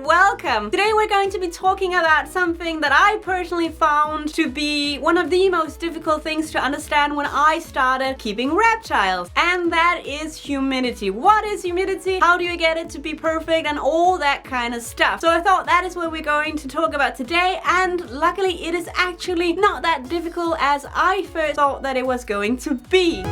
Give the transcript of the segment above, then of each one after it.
welcome! Today we're going to be talking about something that I personally found to be one of the most difficult things to understand when I started keeping reptiles, and that is humidity. What is humidity? How do you get it to be perfect? And all that kind of stuff. So I thought that is what we're going to talk about today, and luckily it is actually not that difficult as I first thought that it was going to be.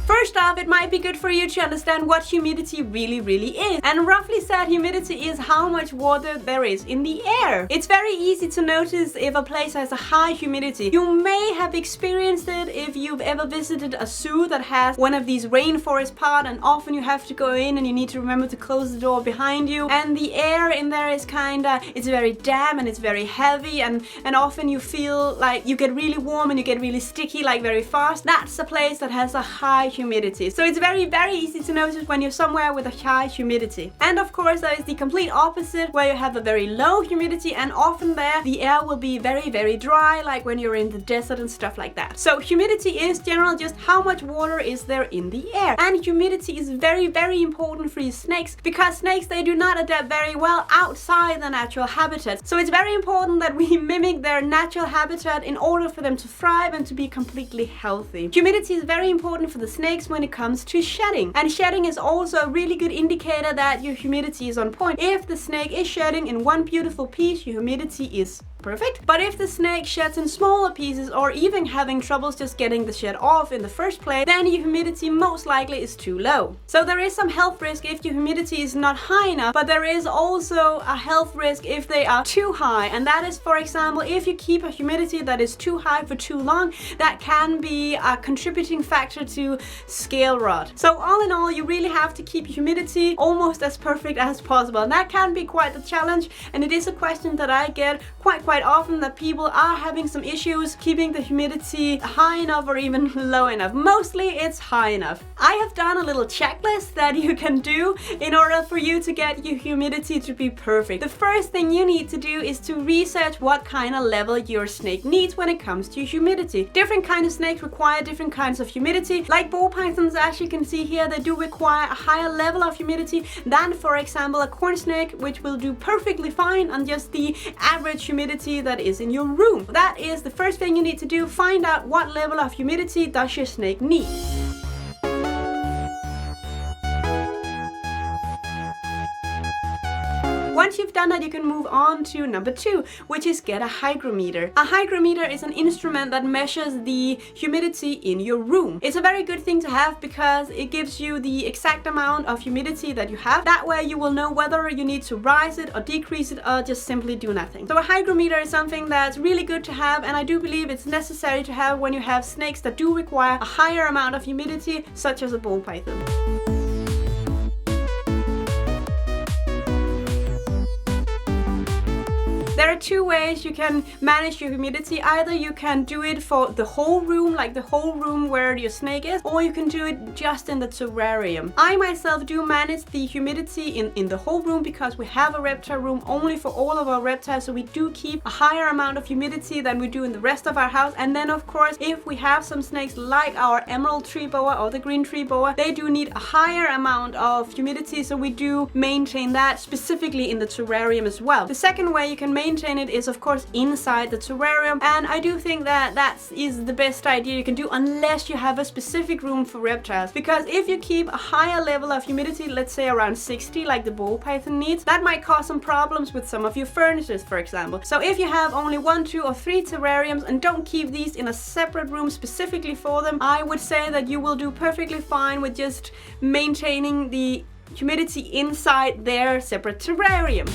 First off, it might be good for you to understand what humidity really is. And roughly said, humidity is how much water there is in the air. It's very easy to notice if a place has a high humidity. You may have experienced it if you've ever visited a zoo that has one of these rainforest parts, and often you have to go in and you need to remember to close the door behind you. And the air in there is it's very damp and it's very heavy, and often you feel like you get really warm and you get really sticky like very fast. That's a place that has a high humidity. So it's very easy to notice when you're somewhere with a high humidity. And of course there is the complete opposite, where you have a very low humidity, and often there the air will be very dry, like when you're in the desert and stuff like that. So humidity is generally just how much water is there in the air. And humidity is very important for snakes, because snakes, they do not adapt very well outside their natural habitat. So it's very important that we mimic their natural habitat in order for them to thrive and to be completely healthy. Humidity is very important for the snakes when it comes to shedding. And shedding is also a really good indicator that your humidity is on point. If the snake is shedding in one beautiful piece, your humidity is perfect. But if the snake sheds in smaller pieces, or even having troubles just getting the shed off in the first place, then your humidity most likely is too low. So there is some health risk if your humidity is not high enough, but there is also a health risk if they are too high. And that is, for example, if you keep a humidity that is too high for too long, that can be a contributing factor to scale rot. So all in all, you really have to keep humidity almost as perfect as possible. And that can be quite a challenge, and it is a question that I get quite often, that people are having some issues keeping the humidity high enough or even low enough. Mostly it's high enough. I have done a little checklist that you can do in order for you to get your humidity to be perfect. The first thing you need to do is to research what kind of level your snake needs when it comes to humidity. Different kinds of snakes require different kinds of humidity. Like ball pythons, as you can see here, they do require a higher level of humidity than, for example, a corn snake, which will do perfectly fine on just the average humidity that is in your room. That is the first thing you need to do. Find out what level of humidity does your snake need. Once you've done that, you can move on to number 2, which is get a hygrometer. A hygrometer is an instrument that measures the humidity in your room. It's a very good thing to have because it gives you the exact amount of humidity that you have. That way you will know whether you need to rise it or decrease it or just simply do nothing. So a hygrometer is something that's really good to have, and I do believe it's necessary to have when you have snakes that do require a higher amount of humidity, such as a ball python. There are 2 ways you can manage your humidity. Either you can do it for the whole room, like the whole room where your snake is, or you can do it just in the terrarium. I myself do manage the humidity in the whole room because we have a reptile room only for all of our reptiles, so we do keep a higher amount of humidity than we do in the rest of our house. And then of course, if we have some snakes like our emerald tree boa or the green tree boa, they do need a higher amount of humidity, so we do maintain that specifically in the terrarium as well. The second way you can maintain it is of course inside the terrarium, and I do think that is the best idea you can do, unless you have a specific room for reptiles. Because if you keep a higher level of humidity, let's say around 60 like the ball python needs, that might cause some problems with some of your furnaces, for example. So if you have only 1, 2 or 3 terrariums and don't keep these in a separate room specifically for them, I would say that you will do perfectly fine with just maintaining the humidity inside their separate terrariums.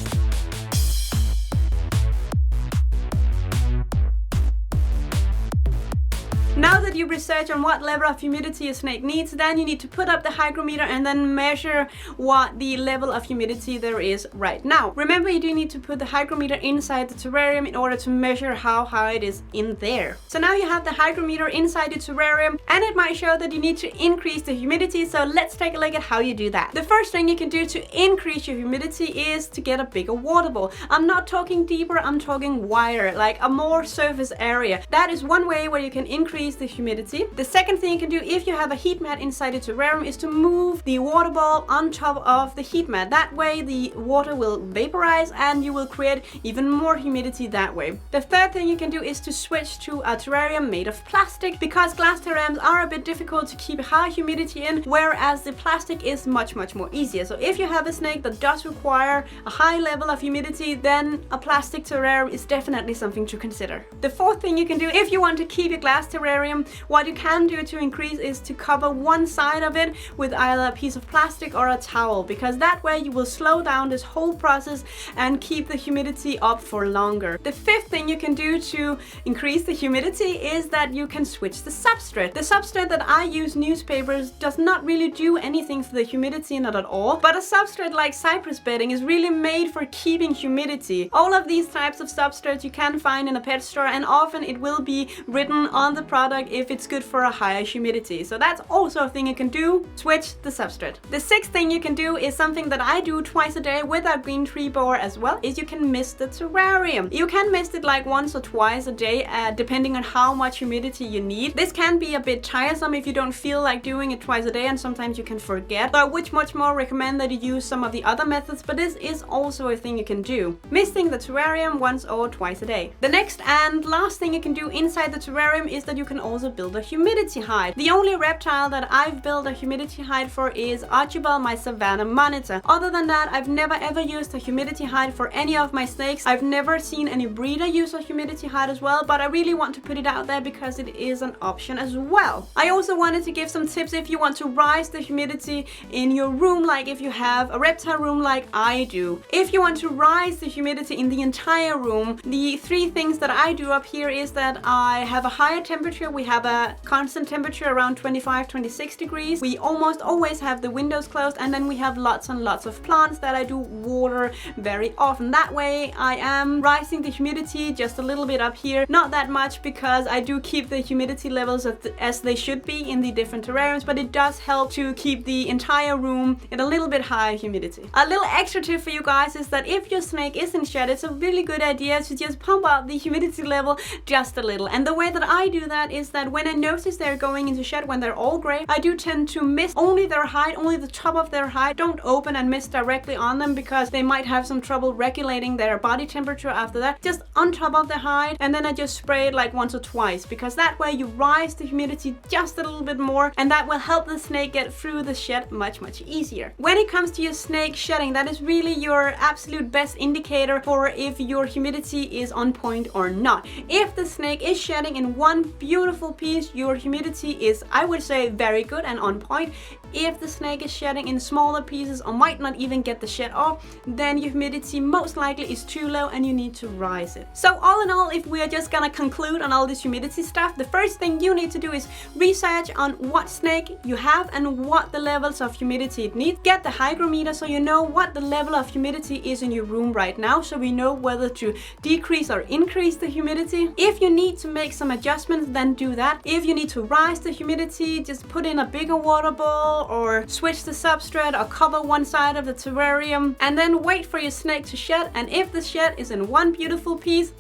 Now that you research on what level of humidity a snake needs, then you need to put up the hygrometer and then measure what the level of humidity there is right now. Remember, you do need to put the hygrometer inside the terrarium in order to measure how high it is in there. So now you have the hygrometer inside the terrarium, and it might show that you need to increase the humidity. So let's take a look at how you do that. The first thing you can do to increase your humidity is to get a bigger water bowl. I'm not talking deeper, I'm talking wider, like a more surface area. That is one way where you can increase the humidity humidity. The second thing you can do if you have a heat mat inside the terrarium is to move the water ball on top of the heat mat. That way the water will vaporize and you will create even more humidity that way. The third thing you can do is to switch to a terrarium made of plastic, because glass terrariums are a bit difficult to keep high humidity in, whereas the plastic is much more easier. So if you have a snake that does require a high level of humidity, then a plastic terrarium is definitely something to consider. The fourth thing you can do if you want to keep your glass terrarium, what you can do to increase is to cover one side of it with either a piece of plastic or a towel, because that way you will slow down this whole process and keep the humidity up for longer. The fifth thing you can do to increase the humidity is that you can switch the substrate. The substrate that I use, newspapers, does not really do anything for the humidity, not at all, but a substrate like cypress bedding is really made for keeping humidity. All of these types of substrates you can find in a pet store, and often it will be written on the product if it's good for a higher humidity. So that's also a thing you can do, switch the substrate. The sixth thing you can do is something that I do twice a day with our green tree borer as well, is you can mist the terrarium. You can mist it like once or twice a day, depending on how much humidity you need. This can be a bit tiresome if you don't feel like doing it twice a day, and sometimes you can forget. So I would much more recommend that you use some of the other methods, but this is also a thing you can do. Misting the terrarium once or twice a day. The next and last thing you can do inside the terrarium is that you can also build a humidity hide. The only reptile that I've built a humidity hide for is Archibald, my Savannah monitor. Other than that, I've never ever used a humidity hide for any of my snakes. I've never seen any breeder use a humidity hide as well, but I really want to put it out there because it is an option as well. I also wanted to give some tips if you want to rise the humidity in your room, like if you have a reptile room like I do. If you want to rise the humidity in the entire room, the three things that I do up here is that I have a higher temperature. We have a constant temperature around 25-26 degrees. We almost always have the windows closed, and then we have lots and lots of plants that I do water very often. That way I am rising the humidity just a little bit up here, not that much, because I do keep the humidity levels as they should be in the different terrariums, but it does help to keep the entire room at a little bit higher humidity. A little extra tip for you guys is that if your snake is in shed, it's a really good idea to just pump up the humidity level just a little. And the way that I do that is that when I notice they're going into shed when they're all gray, I do tend to mist only their hide, only the top of their hide. Don't open and mist directly on them, because they might have some trouble regulating their body temperature after that. Just on top of the hide, and then I just spray it like once or twice, because that way you rise the humidity just a little bit more, and that will help the snake get through the shed much easier. When it comes to your snake shedding, that is really your absolute best indicator for if your humidity is on point or not. If the snake is shedding in one beautiful piece, your humidity is, I would say, very good and on point. If the snake is shedding in smaller pieces or might not even get the shed off, then your humidity most likely is too low and you need to rise it. So all in all, if we are just gonna conclude on all this humidity stuff, the first thing you need to do is research on what snake you have and what the levels of humidity it needs. Get the hygrometer so you know what the level of humidity is in your room right now, so we know whether to decrease or increase the humidity. If you need to make some adjustments, then do that. If you need to rise the humidity, just put in a bigger water ball or switch the substrate or cover one side of the terrarium, and then wait for your snake to shed. And if the shed is in one beautiful piece,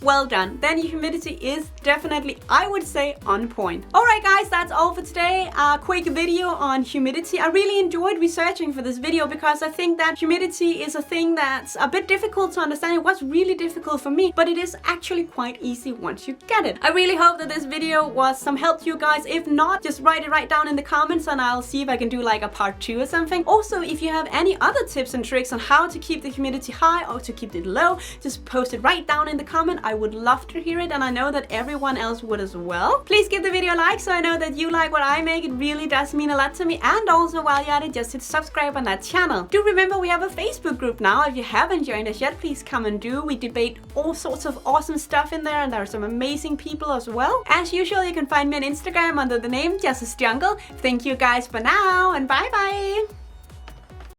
well done. Then your humidity is definitely, I would say, on point. Alright guys, that's all for today. A quick video on humidity. I really enjoyed researching for this video because I think that humidity is a thing that's a bit difficult to understand. It was really difficult for me, but it is actually quite easy once you get it. I really hope that this video was some help to you guys. If not, just write it right down in the comments and I'll see if I can do like a part 2 or something. Also, if you have any other tips and tricks on how to keep the humidity high or to keep it low, just post it right down in the comment. I would love to hear it, and I know that everyone else would as well. Please give the video a like so I know that you like what I make. It really does mean a lot to me. And also, while you're at it, just hit subscribe on that channel. Do remember we have a Facebook group now. If you haven't joined us yet, please come and do. We debate all sorts of awesome stuff in there, and there are some amazing people as well. As usual, you can find me on Instagram under the name jossersjungle. Thank you guys for now, and bye bye.